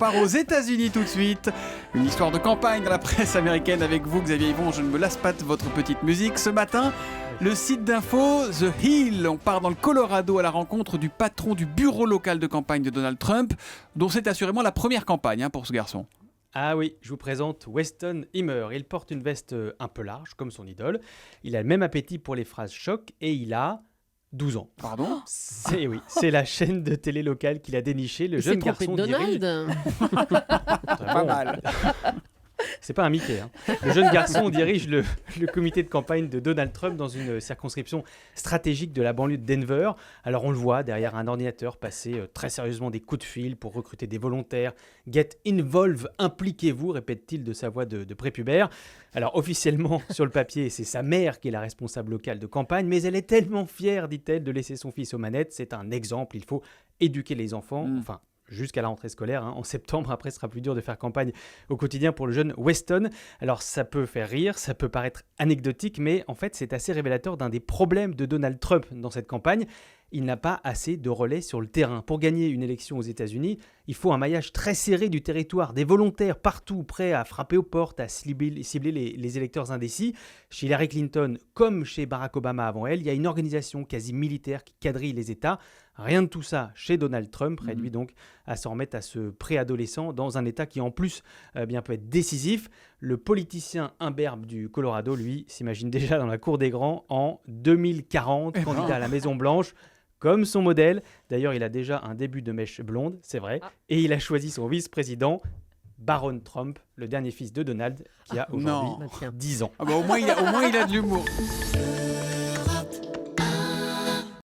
part aux États-Unis tout de suite. Une histoire de campagne dans la presse américaine avec vous, Xavier Yvon. Je ne me lasse pas de votre petite musique. Ce matin, le site d'info The Hill. On part dans le Colorado à la rencontre du patron du bureau local de campagne de Donald Trump, dont c'est assurément la première campagne pour ce garçon. Ah oui, je vous présente Weston Himmer. Il porte une veste un peu large, comme son idole. Il a le même appétit pour les phrases choc et il a 12 ans. Pardon ? C'est la chaîne de télé locale qu'il a déniché. Le jeune garçon dirige... Pas mal. C'est pas un Mickey. Le jeune garçon dirige le comité de campagne de Donald Trump dans une circonscription stratégique de la banlieue de Denver. Alors on le voit derrière un ordinateur passer très sérieusement des coups de fil pour recruter des volontaires. Get involved, impliquez-vous, répète-t-il de sa voix de prépubère. Alors officiellement sur le papier, c'est sa mère qui est la responsable locale de campagne, mais elle est tellement fière, dit-elle, de laisser son fils aux manettes. C'est un exemple, il faut éduquer les enfants, jusqu'à la rentrée scolaire. En septembre, après, ce sera plus dur de faire campagne au quotidien pour le jeune Weston. Alors, ça peut faire rire, ça peut paraître anecdotique, mais en fait, c'est assez révélateur d'un des problèmes de Donald Trump dans cette campagne. Il n'a pas assez de relais sur le terrain. Pour gagner une élection aux États-Unis, il faut un maillage très serré du territoire, des volontaires partout prêts à frapper aux portes, à cibler les électeurs indécis. Chez Hillary Clinton, comme chez Barack Obama avant elle, il y a une organisation quasi militaire qui quadrille les États. Rien de tout ça chez Donald Trump, réduit donc à s'en remettre à ce préadolescent dans un État qui en plus peut être décisif. Le politicien imberbe du Colorado, lui, s'imagine déjà dans la cour des grands en 2040, candidat à la Maison-Blanche. Comme son modèle. D'ailleurs, il a déjà un début de mèche blonde, c'est vrai. Et il a choisi son vice-président, Baron Trump, le dernier fils de Donald, qui a aujourd'hui 10 ans. Au moins, il a de l'humour.